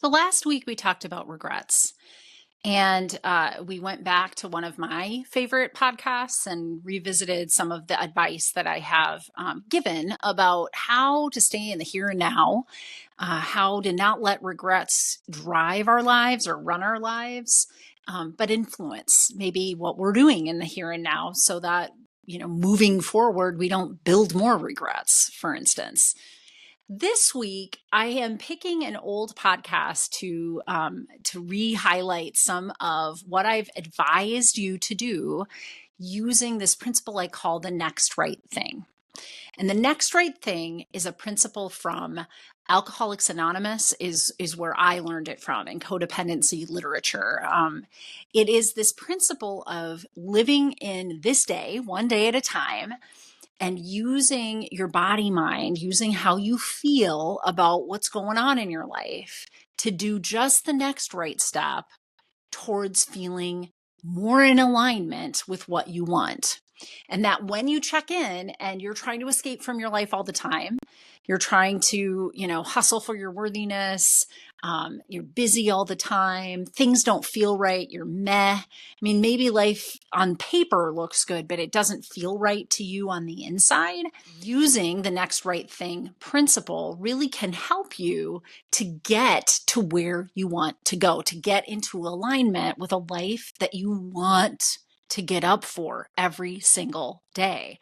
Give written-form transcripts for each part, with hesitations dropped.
So last week we talked about regrets, and we went back to one of my favorite podcasts and revisited some of the advice that I have given about how to stay in the here and now, how to not let regrets drive our lives or run our lives, but influence maybe what we're doing in the here and now so that, moving forward, we don't build more regrets, for instance. This week, I am picking an old podcast to re-highlight some of what I've advised you to do using this principle I call the next right thing. And the next right thing is a principle from Alcoholics Anonymous is where I learned it from in codependency literature. It is this principle of living in this day, one day at a time, and using your body mind, using how you feel about what's going on in your life to do just the next right step towards feeling more in alignment with what you want. And that when you check in and you're trying to escape from your life all the time, you're trying to, hustle for your worthiness, you're busy all the time, things don't feel right, you're meh. I mean, maybe life on paper looks good, but it doesn't feel right to you on the inside. Using the next right thing principle really can help you to get to where you want to go, to get into alignment with a life that you want to get up for every single day.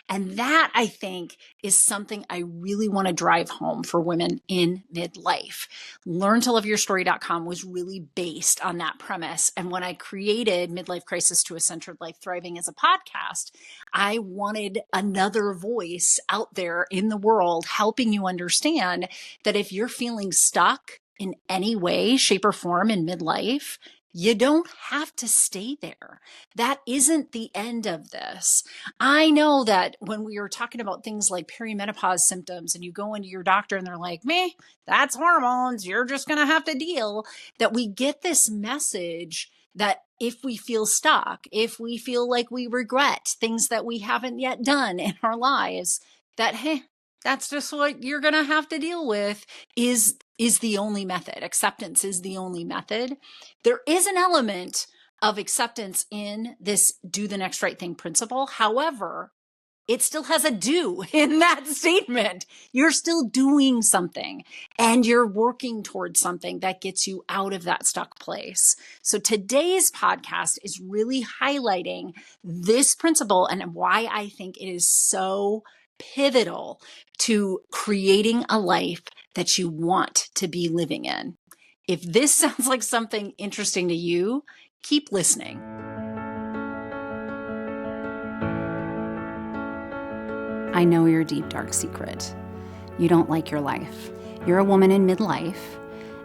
And that, I think, is something I really want to drive home for women in midlife. LearnToLoveYourStory.com was really based on that premise. And when I created Midlife Crisis to a Centered Life Thriving as a podcast, I wanted another voice out there in the world helping you understand that if you're feeling stuck in any way, shape, or form in midlife, you don't have to stay there. That isn't the end of this. I know that when we were talking about things like perimenopause symptoms and you go into your doctor and they're like, meh, that's hormones, you're just going to have to deal, that we get this message that if we feel stuck, if we feel like we regret things that we haven't yet done in our lives, that, hey, that's just what you're going to have to deal with is the only method. Acceptance is the only method. There is an element of acceptance in this do the next right thing principle. However, it still has a do in that statement. You're still doing something and you're working towards something that gets you out of that stuck place. So today's podcast is really highlighting this principle and why I think it is so pivotal to creating a life that you want to be living in. If this sounds like something interesting to you, keep listening. I know your deep, dark secret. You don't like your life. You're a woman in midlife,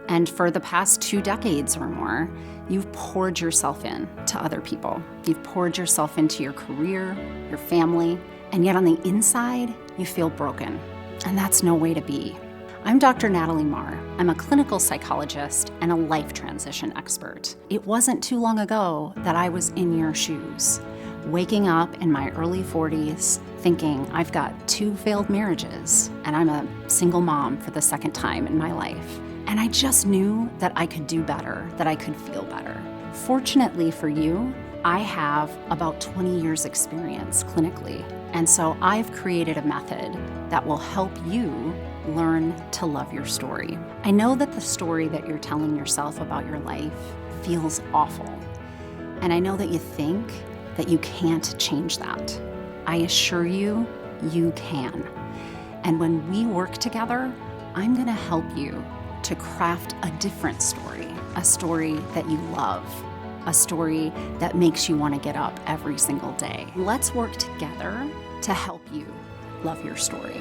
and for the past 2 decades or more, you've poured yourself in to other people. You've poured yourself into your career, your family, and yet on the inside, you feel broken. And that's no way to be. I'm Dr. Natalie Marr. I'm a clinical psychologist and a life transition expert. It wasn't too long ago that I was in your shoes, waking up in my early 40s thinking I've got 2 failed marriages and I'm a single mom for the second time in my life. And I just knew that I could do better, that I could feel better. Fortunately for you, I have about 20 years experience clinically. And so I've created a method that will help you learn to love your story. I know that the story that you're telling yourself about your life feels awful. And I know that you think that you can't change that. I assure you, you can. And when we work together, I'm going to help you to craft a different story, a story that you love, a story that makes you want to get up every single day. Let's work together to help you love your story.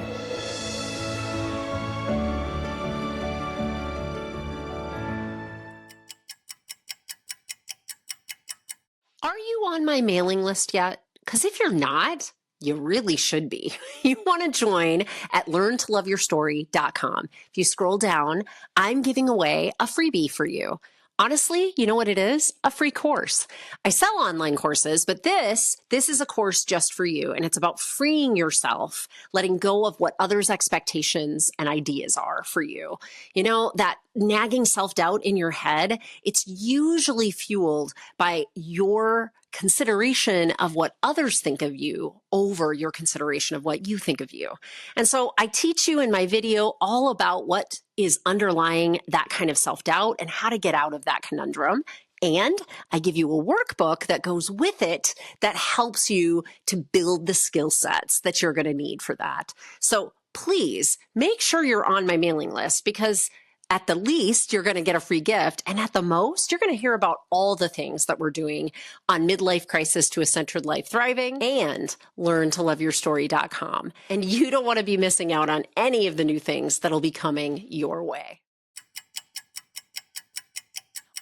Are you on my mailing list yet? Because if you're not, you really should be. You want to join at learntoloveyourstory.com. If you scroll down, I'm giving away a freebie for you. Honestly, you know what it is? A free course. I sell online courses, but this is a course just for you. And it's about freeing yourself, letting go of what others' expectations and ideas are for you. You know, that nagging self-doubt in your head, it's usually fueled by your consideration of what others think of you over your consideration of what you think of you. And so I teach you in my video all about what is underlying that kind of self-doubt and how to get out of that conundrum. And I give you a workbook that goes with it that helps you to build the skill sets that you're going to need for that. So please make sure you're on my mailing list, because at the least, you're going to get a free gift. And at the most, you're going to hear about all the things that we're doing on Midlife Crisis to a Centered Life Thriving and learntoloveyourstory.com. And you don't want to be missing out on any of the new things that'll be coming your way.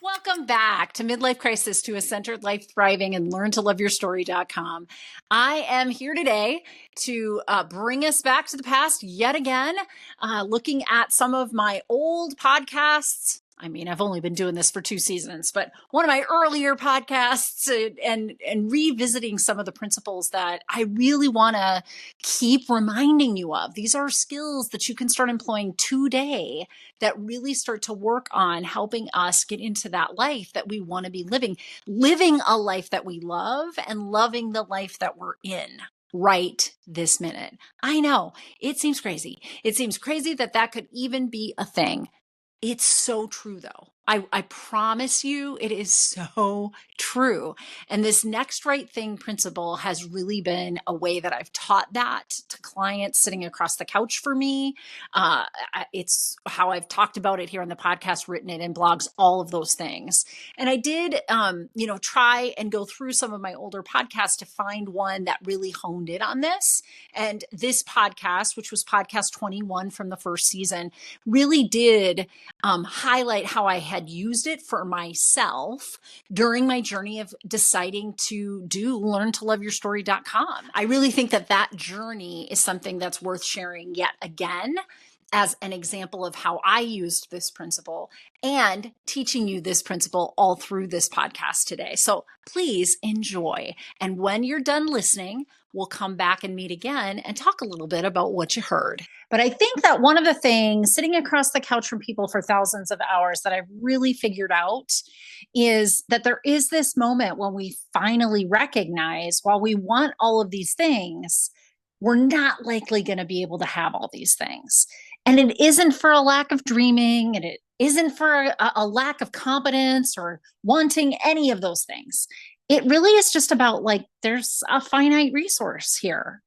Welcome back to Midlife Crisis to a Centered Life Thriving and learntoloveyourstory.com. I am here today to bring us back to the past yet again, looking at some of my old podcasts. I mean, I've only been doing this for 2 seasons, but one of my earlier podcasts and revisiting some of the principles that I really want to keep reminding you of. These are skills that you can start employing today that really start to work on helping us get into that life that we want to be living a life that we love and loving the life that we're in right this minute. I know it seems crazy. It seems crazy that could even be a thing. It's so true, though. I promise you it is so true. And this next right thing principle has really been a way that I've taught that to clients sitting across the couch for me. It's how I've talked about it here on the podcast, written it in blogs, all of those things. And I did, try and go through some of my older podcasts to find one that really honed in on this. And this podcast, which was podcast 21 from the first season, really did highlight how I had used it for myself during my journey of deciding to do learntoloveyourstory.com. I really think that journey is something that's worth sharing yet again as an example of how I used this principle and teaching you this principle all through this podcast today. So please enjoy. And when you're done listening, we'll come back and meet again and talk a little bit about what you heard. But I think that one of the things sitting across the couch from people for thousands of hours that I've really figured out is that there is this moment when we finally recognize, while we want all of these things, we're not likely going to be able to have all these things. And it isn't for a lack of dreaming, and it isn't for a lack of competence or wanting any of those things. It really is just about, like, there's a finite resource here,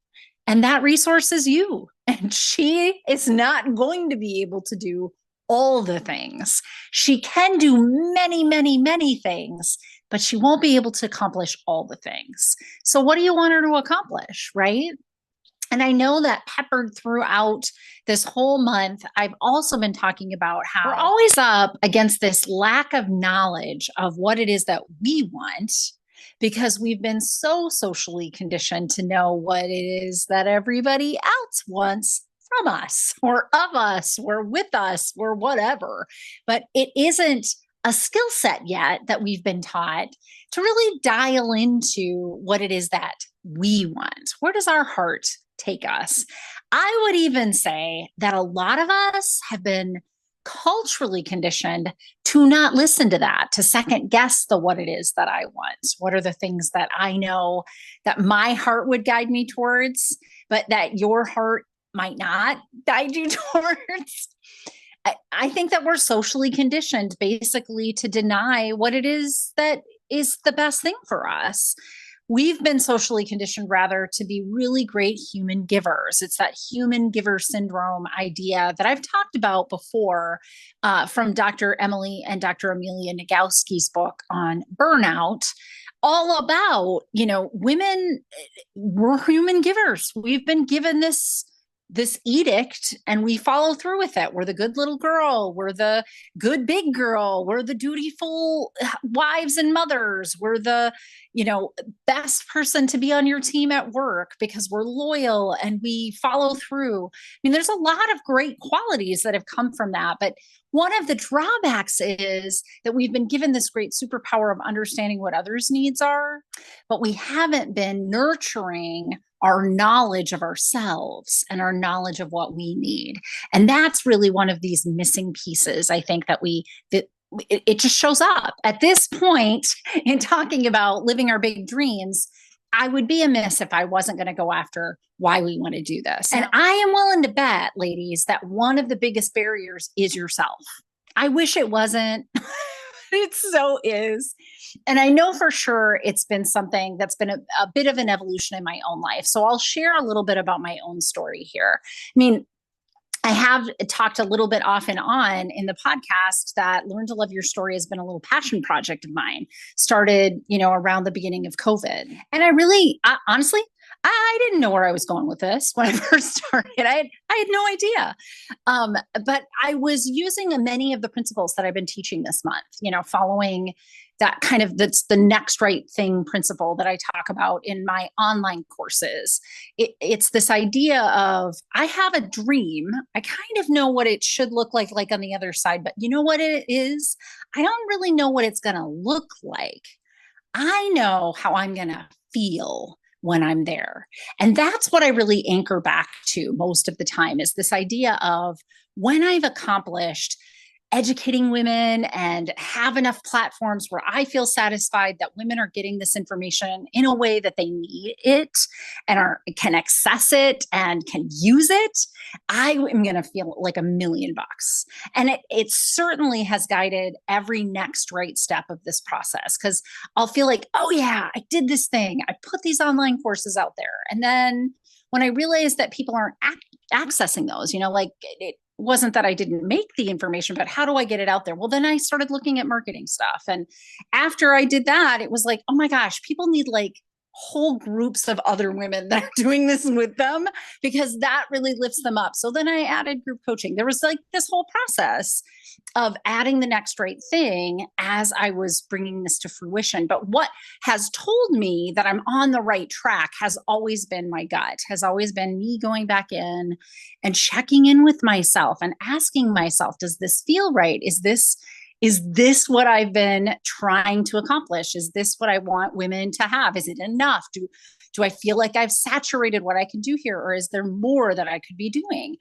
and that resource is you. And she is not going to be able to do all the things. She can do many, many, many things, but she won't be able to accomplish all the things. So what do you want her to accomplish, right? And I know that peppered throughout this whole month, I've also been talking about how we're always up against this lack of knowledge of what it is that we want, because we've been so socially conditioned to know what it is that everybody else wants from us or of us or with us or whatever. But it isn't a skill set yet that we've been taught to really dial into what it is that we want. Where does our heart take us? I would even say that a lot of us have been culturally conditioned to not listen to that, to second guess the what it is that I want. What are the things that I know that my heart would guide me towards, but that your heart might not guide you towards? I think that we're socially conditioned basically to deny what it is that is the best thing for us. We've been socially conditioned rather to be really great human givers. It's that human giver syndrome idea that I've talked about before from Dr. Emily and Dr. Amelia Nagowski's book on burnout, all about, women were human givers. We've been given this edict and we follow through with it. We're the good little girl. We're the good big girl. We're the dutiful wives and mothers. We're the, best person to be on your team at work because we're loyal and we follow through. I mean, there's a lot of great qualities that have come from that, but One of the drawbacks is that we've been given this great superpower of understanding what others' needs are, but we haven't been nurturing our knowledge of ourselves and our knowledge of what we need. And that's really one of these missing pieces, I think, that it just shows up. At this point in talking about living our big dreams, I would be amiss if I wasn't going to go after why we want to do this. And I am willing to bet, ladies, that one of the biggest barriers is yourself. I wish it wasn't. It so is. And I know for sure it's been something that's been a bit of an evolution in my own life. So I'll share a little bit about my own story here. I mean, I have talked a little bit off and on in the podcast that Learn to Love Your Story has been a little passion project of mine. Started, around the beginning of COVID. And honestly, I didn't know where I was going with this when I first started. I had no idea. But I was using many of the principles that I've been teaching this month, following that that's the next right thing principle that I talk about in my online courses. It's this idea of, I have a dream. I kind of know what it should look like on the other side, but you know what it is? I don't really know what it's going to look like. I know how I'm going to feel when I'm there. And that's what I really anchor back to most of the time, is this idea of, when I've accomplished educating women and have enough platforms where I feel satisfied that women are getting this information in a way that they need it and can access it and can use it, I am going to feel like $1,000,000. And it certainly has guided every next right step of this process, because I'll feel like, oh yeah, I did this thing. I put these online courses out there. And then when I realized that people aren't accessing those, it wasn't that I didn't make the information, but how do I get it out there? Well, then I started looking at marketing stuff. And after I did that, it was like, oh my gosh, people need whole groups of other women that are doing this with them, because that really lifts them up. So then I added group coaching. There was this whole process of adding the next right thing as I was bringing this to fruition. But what has told me that I'm on the right track has always been my gut, has always been me going back in and checking in with myself and asking myself, does this feel right? Is this what I've been trying to accomplish? Is this what I want women to have? Is it enough? Do I feel like I've saturated what I can do here? Or is there more that I could be doing?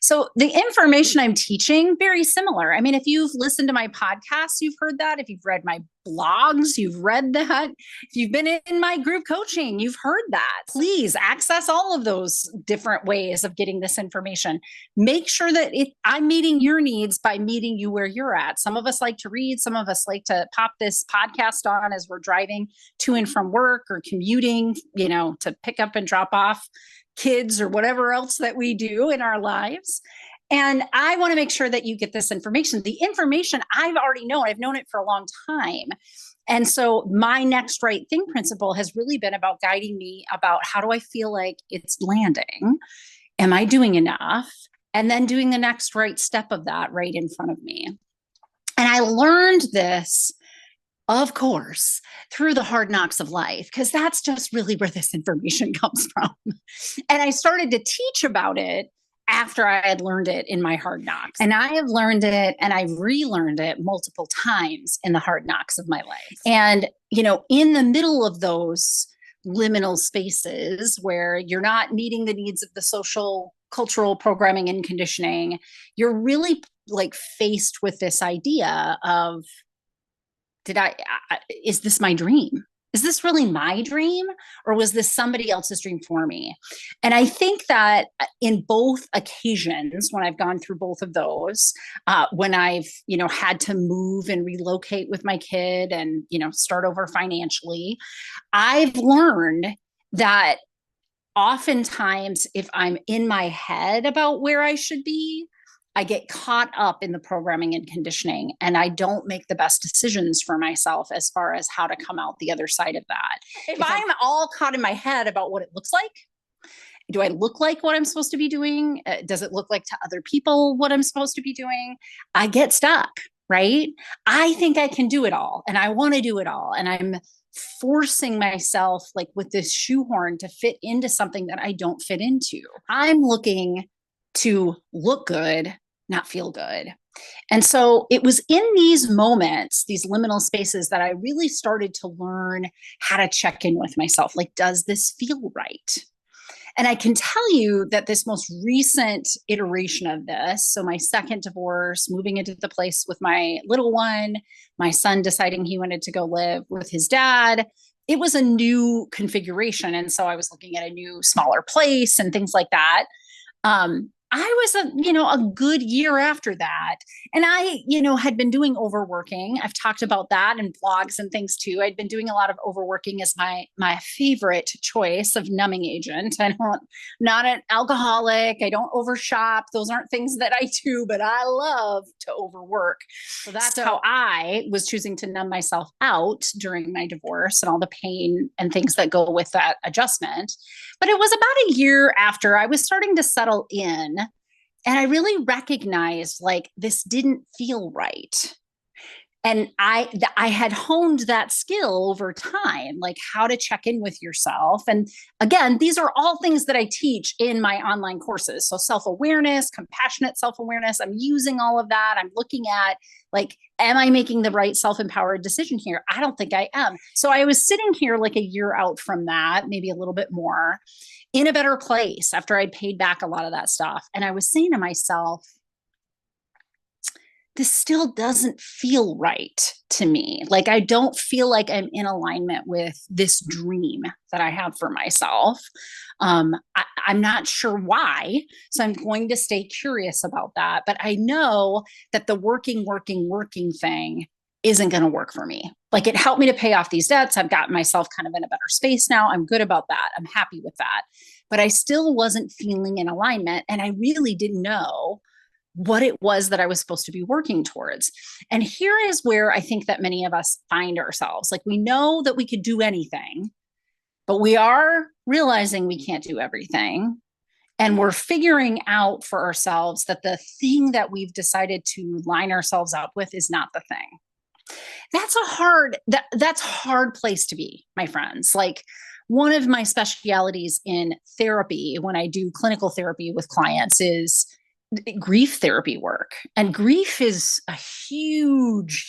So the information I'm teaching, very similar. I mean, if you've listened to my podcast, you've heard that. If you've read my blogs, you've read that. If you've been in my group coaching, you've heard that. Please access all of those different ways of getting this information. Make sure that I'm meeting your needs by meeting you where you're at. Some of us like to read. Some of us like to pop this podcast on as we're driving to and from work or commuting, to pick up and drop off kids or whatever else that we do in our lives. And I want to make sure that you get this information. The information I've already known. I've known it for a long time. And so my next right thing principle has really been about guiding me about, how do I feel like it's landing? Am I doing enough? And then doing the next right step of that right in front of me. And I learned this, of course, through the hard knocks of life, because that's just really where this information comes from. And I started to teach about it after I had learned it in my hard knocks. And I have learned it and I relearned it multiple times in the hard knocks of my life. And, in the middle of those liminal spaces where you're not meeting the needs of the social, cultural programming and conditioning, you're really faced with this idea of, is this my dream? Is this really my dream, or was this somebody else's dream for me? And I think that in both occasions, when I've gone through both of those, when I've, had to move and relocate with my kid and, start over financially, I've learned that oftentimes if I'm in my head about where I should be, I get caught up in the programming and conditioning, and I don't make the best decisions for myself as far as how to come out the other side of that. If I'm all caught in my head about what it looks like, do I look like what I'm supposed to be doing? Does it look like to other people what I'm supposed to be doing? I get stuck, right? I think I can do it all, and I want to do it all. And I'm forcing myself with this shoehorn to fit into something that I don't fit into. I'm looking to look good, not feel good. And so it was in these moments, these liminal spaces, that I really started to learn how to check in with myself. Like, does this feel right? And I can tell you that this most recent iteration of this, so my second divorce, moving into the place with my little one, my son deciding he wanted to go live with his dad, it was a new configuration. And so I was looking at a new, smaller place and things like that. I was a good year after that. And I, had been doing overworking. I've talked about that in blogs and things too. I'd been doing a lot of overworking as my favorite choice of numbing agent. Not an alcoholic. I don't overshop. Those aren't things that I do, but I love to overwork. So that's how I was choosing to numb myself out during my divorce and all the pain and things that go with that adjustment. But it was about a year after I was starting to settle in, and I really recognized, like, this didn't feel right. And I had honed that skill over time, like how to check in with yourself. And again, these are all things that I teach in my online courses. So self-awareness, compassionate self-awareness, I'm using all of that. I'm looking at, like, am I making the right self-empowered decision here? I don't think I am. So I was sitting here like a year out from that, maybe a little bit more, in a better place after I'd paid back a lot of that stuff. And I was saying to myself, this still doesn't feel right to me. Like, I don't feel like I'm in alignment with this dream that I have for myself. I'm not sure why. So I'm going to stay curious about that. But I know that the working thing isn't going to work for me. Like, it helped me to pay off these debts. I've got myself kind of in a better space now. I'm good about that. I'm happy with that. But I still wasn't feeling in alignment. And I really didn't know what it was that I was supposed to be working towards. And here is where I think that many of us find ourselves. Like, we know that we could do anything, but we are realizing we can't do everything. And we're figuring out for ourselves that the thing that we've decided to line ourselves up with is not the thing. That's a hard place to be, my friends. Like, one of my specialities in therapy, when I do clinical therapy with clients, is grief therapy work. And grief is a huge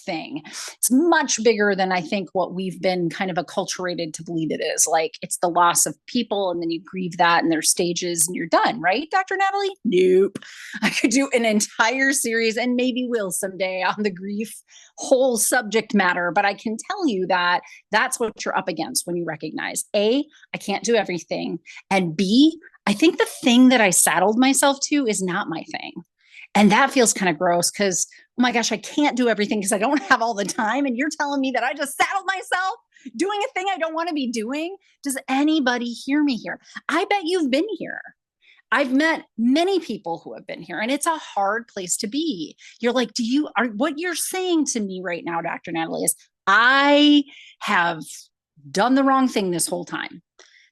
thing. It's much bigger than I think what we've been kind of acculturated to believe it is. Like, it's the loss of people, and then you grieve that, and there's stages, and you're done, right, Dr. Natalie? Nope. I could do an entire series, and maybe will someday, on the grief whole subject matter. But I can tell you that that's what you're up against when you recognize, A, I can't do everything, and B, I think the thing that I saddled myself to is not my thing. And that feels kind of gross because, oh my gosh, I can't do everything because I don't have all the time. And you're telling me that I just saddled myself doing a thing I don't want to be doing? Does anybody hear me here? I bet you've been here. I've met many people who have been here, and it's a hard place to be. You're like, what you're saying to me right now, Dr. Natalie, is I have done the wrong thing this whole time,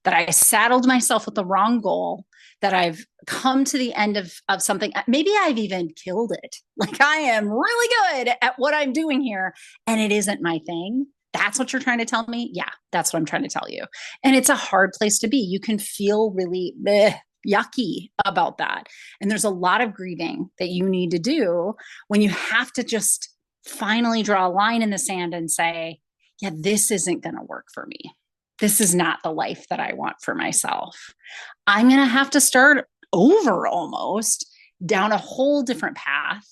that I saddled myself with the wrong goal, that I've come to the end of something. Maybe I've even killed it. Like, I am really good at what I'm doing here, and it isn't my thing. That's what you're trying to tell me? Yeah, that's what I'm trying to tell you. And it's a hard place to be. You can feel really yucky about that. And there's a lot of grieving that you need to do when you have to just finally draw a line in the sand and say, yeah, this isn't going to work for me. This is not the life that I want for myself. I'm going to have to start over almost down a whole different path.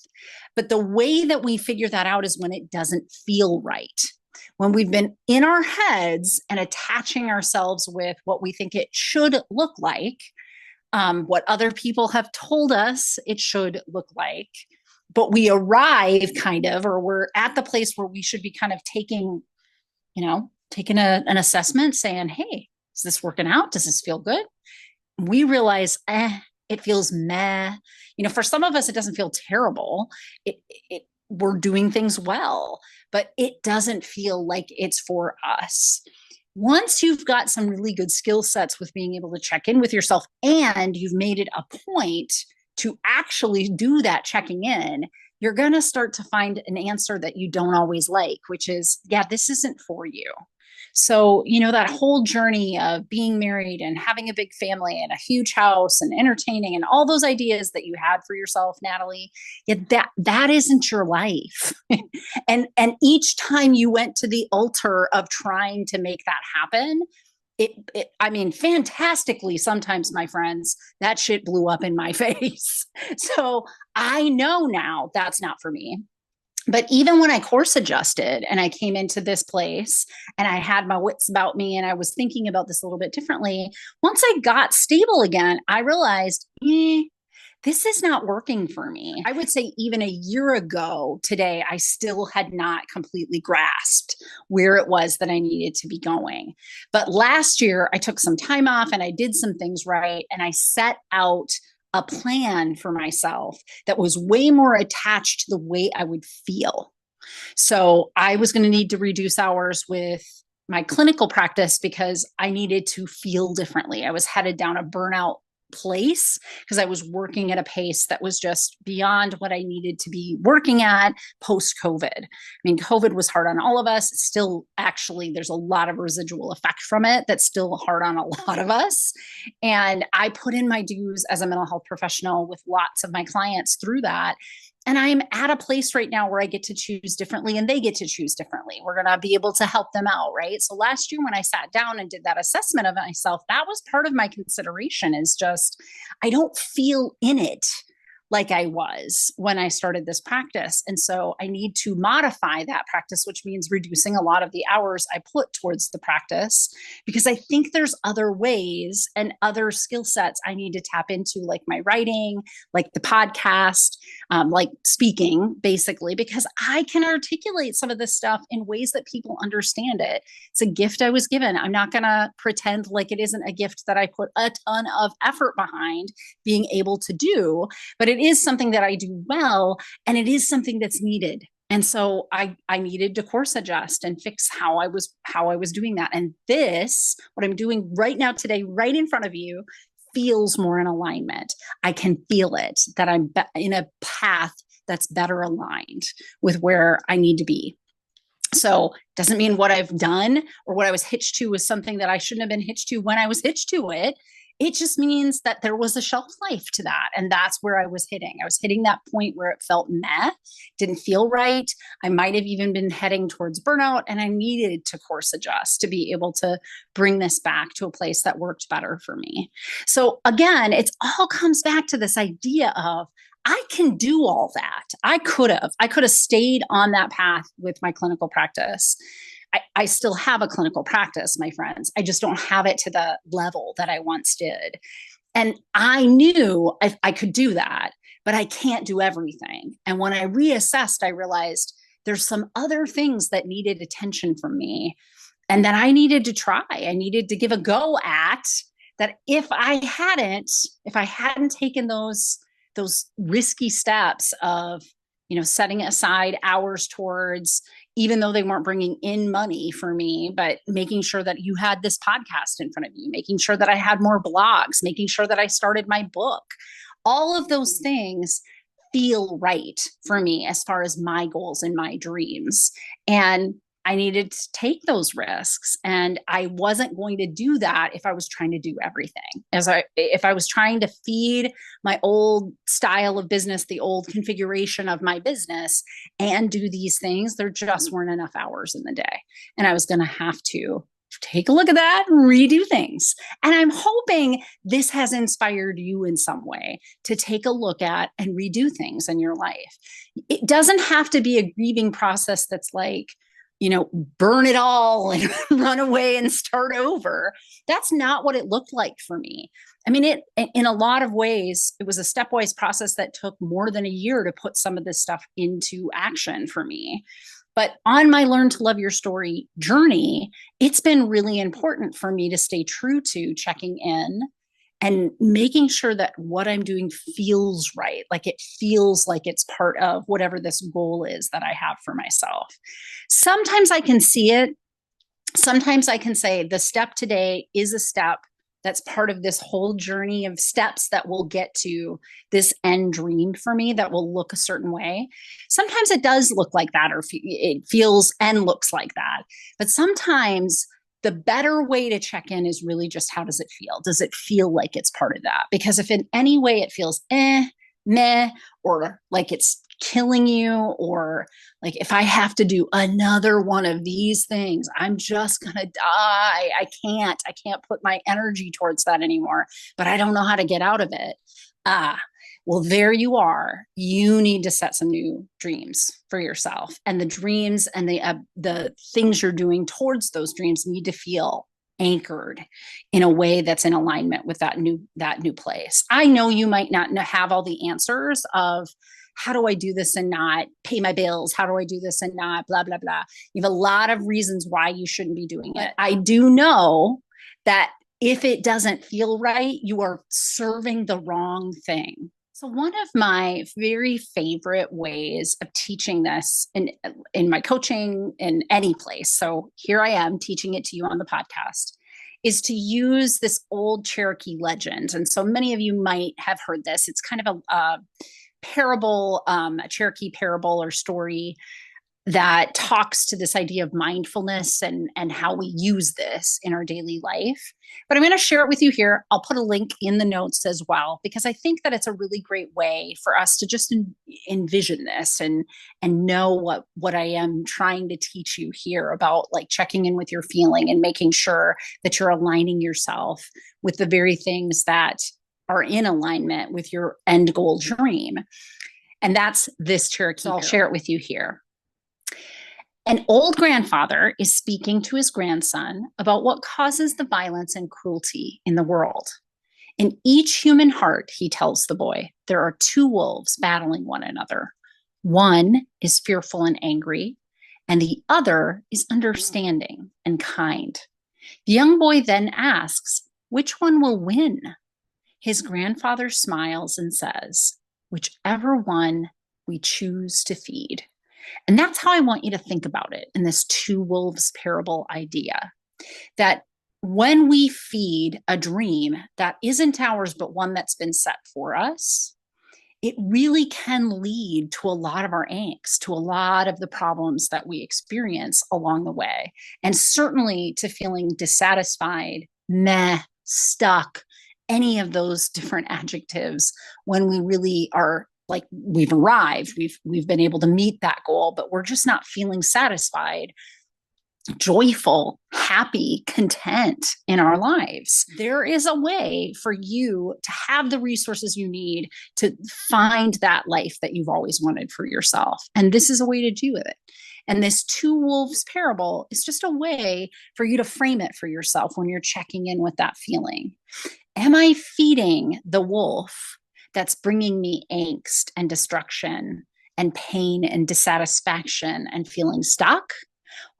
But the way that we figure that out is when it doesn't feel right. When we've been in our heads and attaching ourselves with what we think it should look like, what other people have told us it should look like, but we arrive kind of, or we're at the place where we should be kind of taking an assessment saying, hey, is this working out? Does this feel good? We realize, it feels meh. For some of us, it doesn't feel terrible. We're doing things well, but it doesn't feel like it's for us. Once you've got some really good skill sets with being able to check in with yourself, and you've made it a point to actually do that checking in, you're going to start to find an answer that you don't always like, which is, yeah, this isn't for you. So, that whole journey of being married and having a big family and a huge house and entertaining and all those ideas that you had for yourself, Natalie, that isn't your life. And each time you went to the altar of trying to make that happen, I mean, fantastically, sometimes, my friends, that shit blew up in my face. So I know now that's not for me. But even when I course adjusted and I came into this place and I had my wits about me and I was thinking about this a little bit differently, once I got stable again, I realized, this is not working for me. I would say even a year ago today, I still had not completely grasped where it was that I needed to be going. But last year, I took some time off and I did some things right. And I set out a plan for myself that was way more attached to the way I would feel. So I was going to need to reduce hours with my clinical practice because I needed to feel differently. I was headed down a burnout place because I was working at a pace that was just beyond what I needed to be working at post COVID. I mean, COVID was hard on all of us. It's still, actually, there's a lot of residual effect from it that's still hard on a lot of us. And I put in my dues as a mental health professional with lots of my clients through that. And I'm at a place right now where I get to choose differently and they get to choose differently. We're going to be able to help them out, right? So last year when I sat down and did that assessment of myself, that was part of my consideration, is just, I don't feel in it like I was when I started this practice. And so I need to modify that practice, which means reducing a lot of the hours I put towards the practice, because I think there's other ways and other skill sets I need to tap into, like my writing, like the podcast, like speaking, basically, because I can articulate some of this stuff in ways that people understand it. It's a gift I was given. I'm not going to pretend like it isn't a gift that I put a ton of effort behind being able to do, but it is something that I do well, and it is something that's needed. And so I needed to course adjust and fix how I was doing that. And this, what I'm doing right now today, right in front of you, feels more in alignment. I can feel it, that I'm in a path that's better aligned with where I need to be. So doesn't mean what I've done or what I was hitched to was something that I shouldn't have been hitched to when I was hitched to it. It just means that there was a shelf life to that. And that's where I was hitting. I was hitting that point where it felt meh, didn't feel right. I might have even been heading towards burnout, and I needed to course adjust to be able to bring this back to a place that worked better for me. So again, it all comes back to this idea of, I can do all that. I could have stayed on that path with my clinical practice. I still have a clinical practice, my friends. I just don't have it to the level that I once did. And I knew I could do that, but I can't do everything. And when I reassessed, I realized there's some other things that needed attention from me and that I needed to try. I needed to give a go at that. If I hadn't taken those risky steps of, setting aside hours towards, even though they weren't bringing in money for me, but making sure that you had this podcast in front of you, making sure that I had more blogs, making sure that I started my book, all of those things feel right for me as far as my goals and my dreams. And I needed to take those risks, and I wasn't going to do that if I was trying to do everything. If I was trying to feed my old style of business, the old configuration of my business, and do these things, there just weren't enough hours in the day. And I was going to have to take a look at that, redo things. And I'm hoping this has inspired you in some way to take a look at and redo things in your life. It doesn't have to be a grieving process that's like, burn it all and run away and start over. That's not what it looked like for me. I mean, in a lot of ways, it was a stepwise process that took more than a year to put some of this stuff into action for me. But on my Learn to Love Your Story journey, it's been really important for me to stay true to checking in and making sure that what I'm doing feels right. Like it feels like it's part of whatever this goal is that I have for myself. Sometimes I can see it. Sometimes I can say the step today is a step that's part of this whole journey of steps that will get to this end dream for me that will look a certain way. Sometimes it does look like that, or it feels and looks like that. But sometimes the better way to check in is really just, how does it feel? Does it feel like it's part of that? Because if in any way it feels meh, or like it's killing you, or like, if I have to do another one of these things, I'm just gonna die. I can't put my energy towards that anymore, but I don't know how to get out of it. Well, there you are. You need to set some new dreams for yourself, and the dreams and the things you're doing towards those dreams need to feel anchored in a way that's in alignment with that new place. I know you might not have all the answers of, how do I do this and not pay my bills? How do I do this and not blah, blah, blah? You have a lot of reasons why you shouldn't be doing it. I do know that if it doesn't feel right, you are serving the wrong thing. So one of my very favorite ways of teaching this in my coaching, in any place, so here I am teaching it to you on the podcast, is to use this old Cherokee legend. And so many of you might have heard this. It's kind of a parable, a Cherokee parable or story that talks to this idea of mindfulness and how we use this in our daily life. But I'm going to share it with you here. I'll put a link in the notes as well, because I think that it's a really great way for us to just envision this and know what I am trying to teach you here about, like, checking in with your feeling and making sure that you're aligning yourself with the very things that are in alignment with your end goal dream. And that's this Cherokee. So I'll share it with you here. An old grandfather is speaking to his grandson about what causes the violence and cruelty in the world. In each human heart, he tells the boy, there are two wolves battling one another. One is fearful and angry, and the other is understanding and kind. The young boy then asks, which one will win? His grandfather smiles and says, whichever one we choose to feed. And that's how I want you to think about it in this two wolves parable idea, that when we feed a dream that isn't ours, but one that's been set for us, it really can lead to a lot of our angst, to a lot of the problems that we experience along the way, and certainly to feeling dissatisfied, meh, stuck, any of those different adjectives, when we really are like, we've arrived, we've been able to meet that goal, but we're just not feeling satisfied, joyful, happy, content in our lives. There is a way for you to have the resources you need to find that life that you've always wanted for yourself. And this is a way to do it. And this two wolves parable is just a way for you to frame it for yourself when you're checking in with that feeling. Am I feeding the wolf that's bringing me angst and destruction and pain and dissatisfaction and feeling stuck?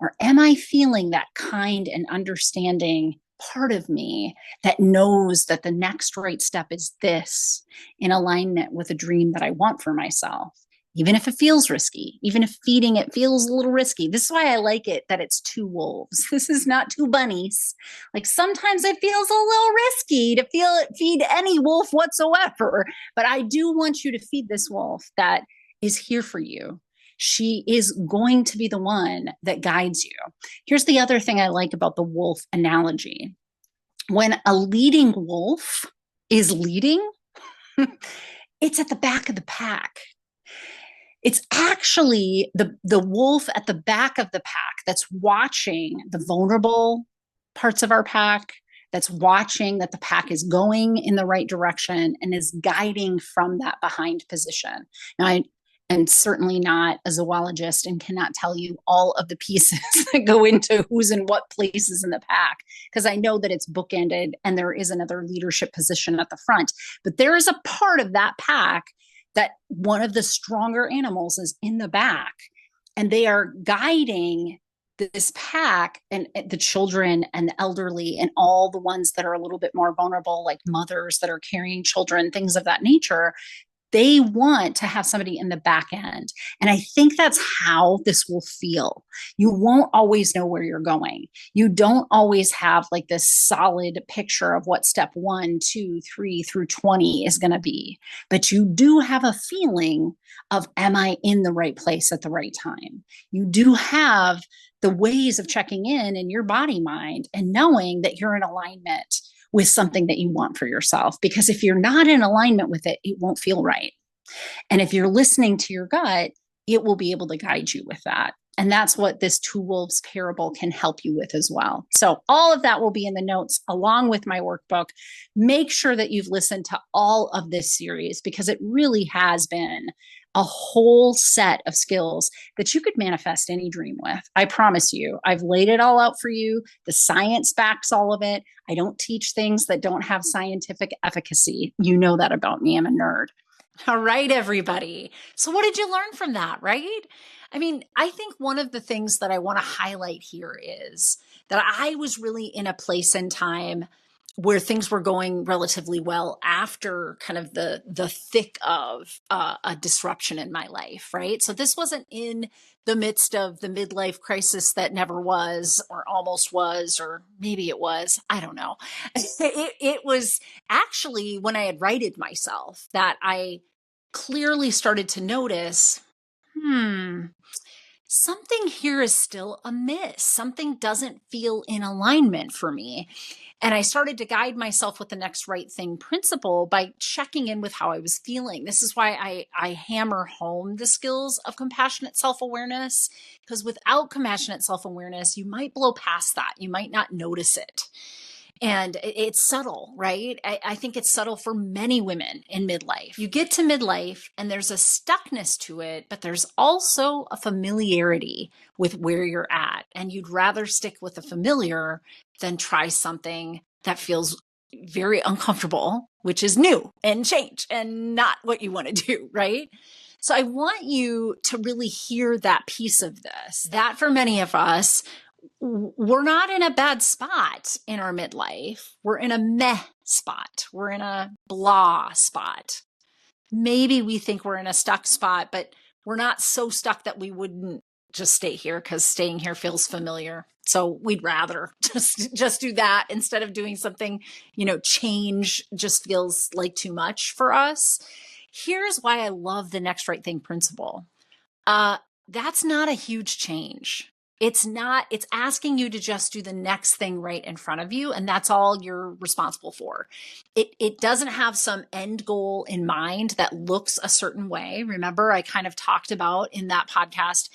Or am I feeling that kind and understanding part of me that knows that the next right step is this, in alignment with a dream that I want for myself? Even if it feels risky, even if feeding it feels a little risky. This is why I like it that it's two wolves. This is not two bunnies. Like, sometimes it feels a little risky to feed any wolf whatsoever, but I do want you to feed this wolf that is here for you. She is going to be the one that guides you. Here's the other thing I like about the wolf analogy. When a leading wolf is leading, it's at the back of the pack. It's actually the wolf at the back of the pack that's watching the vulnerable parts of our pack, that's watching that the pack is going in the right direction and is guiding from that behind position. Now, I am certainly not a zoologist and cannot tell you all of the pieces that go into who's in what places in the pack, because I know that it's bookended and there is another leadership position at the front. But there is a part of that pack that one of the stronger animals is in the back, and they are guiding this pack, and the children and the elderly and all the ones that are a little bit more vulnerable, like mothers that are carrying children, things of that nature. they want to have somebody in the back end. And I think that's how this will feel. You won't always know where you're going. You don't always have like this solid picture of what step 1, 2, 3 through 20 is going to be. But you do have a feeling of, am I in the right place at the right time? You do have the ways of checking in your body mind and knowing that you're in alignment with something that you want for yourself. Because if you're not in alignment with it, it won't feel right. And if you're listening to your gut, it will be able to guide you with that. And that's what this Two Wolves parable can help you with as well. So all of that will be in the notes along with my workbook. Make sure that you've listened to all of this series because it really has been a whole set of skills that you could manifest any dream with. I promise you, I've laid it all out for you. The science backs all of it. I don't teach things that don't have scientific efficacy. You know that about me. I'm a nerd. All right, everybody. So what did you learn from that, right? I mean, I think one of the things that I want to highlight here is that I was really in a place in time where things were going relatively well after kind of the thick of a disruption in my life, right? So this wasn't in the midst of the midlife crisis that never was or almost was, or maybe it was, I don't know. It was actually when I had righted myself that I clearly started to notice, something here is still amiss. Something doesn't feel in alignment for me. And I started to guide myself with the next right thing principle by checking in with how I was feeling. This is why I hammer home the skills of compassionate self-awareness, because without compassionate self-awareness, you might blow past that. You might not notice it. And it's subtle, right? I think it's subtle for many women in midlife. You get to midlife and there's a stuckness to it, but there's also a familiarity with where you're at. And you'd rather stick with the familiar than try something that feels very uncomfortable, which is new and change and not what you want to do, right? So I want you to really hear that piece of this, that for many of us, we're not in a bad spot in our midlife. We're in a meh spot. We're in a blah spot. Maybe we think we're in a stuck spot, but we're not so stuck that we wouldn't just stay here because staying here feels familiar. So we'd rather just do that instead of doing something, change just feels like too much for us. Here's why I love the next right thing principle. That's not a huge change. It's asking you to just do the next thing right in front of you. And that's all you're responsible for. It doesn't have some end goal in mind that looks a certain way. Remember, I kind of talked about in that podcast,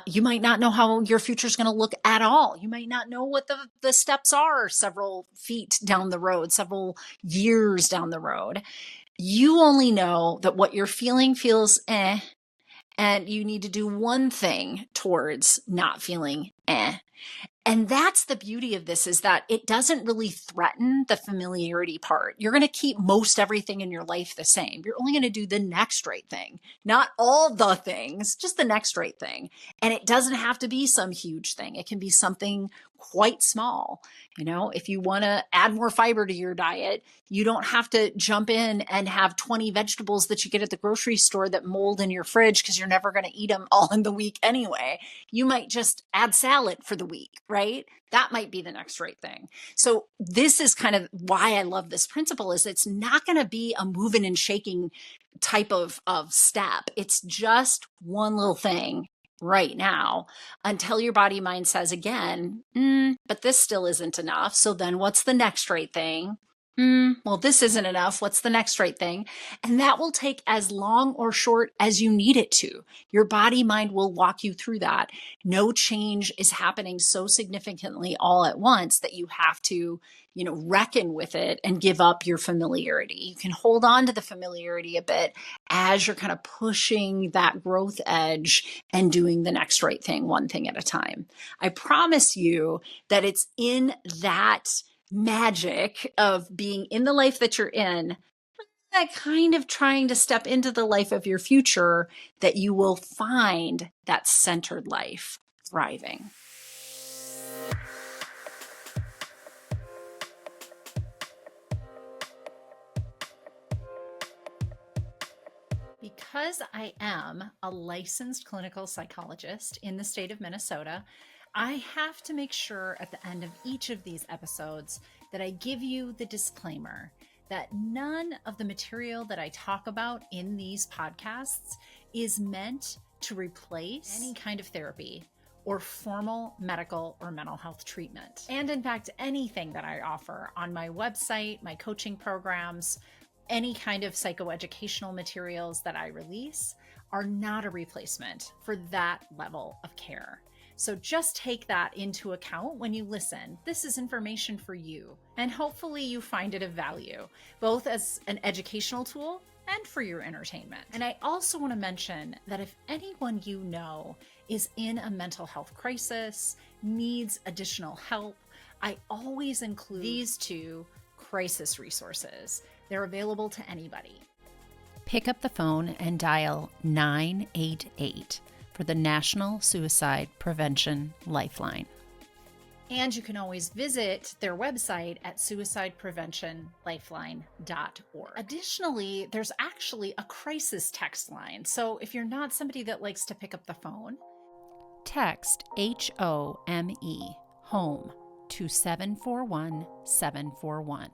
you might not know how your future is going to look at all. You might not know what the steps are several feet down the road, several years down the road. You only know that what you're feeling feels and you need to do one thing towards not feeling And that's the beauty of this, is that it doesn't really threaten the familiarity part. You're going to keep most everything in your life the same. You're only going to do the next right thing, not all the things, just the next right thing. And it doesn't have to be some huge thing. It can be something quite small. If you want to add more fiber to your diet, you don't have to jump in and have 20 vegetables that you get at the grocery store that mold in your fridge because you're never going to eat them all in the week anyway. You might just add salad for the week, right? That might be the next right thing. So this is kind of why I love this principle, is it's not going to be a moving and shaking type of step. It's just one little thing right now until your body mind says again, but this still isn't enough. So then what's the next right thing? Well, this isn't enough. What's the next right thing? And that will take as long or short as you need it to. Your body mind will walk you through that. No change is happening so significantly all at once that you have to, reckon with it and give up your familiarity. You can hold on to the familiarity a bit as you're kind of pushing that growth edge and doing the next right thing, one thing at a time. I promise you that it's in that magic of being in the life that you're in, that kind of trying to step into the life of your future, that you will find that centered life thriving. because I am a licensed clinical psychologist in the state of Minnesota, I have to make sure at the end of each of these episodes that I give you the disclaimer that none of the material that I talk about in these podcasts is meant to replace any kind of therapy or formal medical or mental health treatment. And in fact, anything that I offer on my website, my coaching programs, any kind of psychoeducational materials that I release are not a replacement for that level of care. So just take that into account when you listen. This is information for you, and hopefully you find it of value, both as an educational tool and for your entertainment. And I also want to mention that if anyone you know is in a mental health crisis, needs additional help, I always include these two crisis resources. They're available to anybody. Pick up the phone and dial 988 for the National Suicide Prevention Lifeline. And you can always visit their website at suicidepreventionlifeline.org. Additionally, there's actually a crisis text line. So if you're not somebody that likes to pick up the phone, text HOME, home, to 741-741.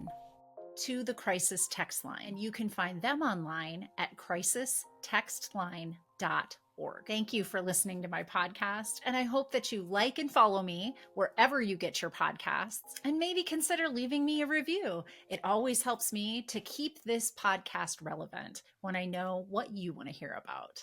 to the crisis text line. And you can find them online at crisistextline.org. Thank you for listening to my podcast, and I hope that you like and follow me wherever you get your podcasts, and maybe consider leaving me a review. It always helps me to keep this podcast relevant when I know what you want to hear about.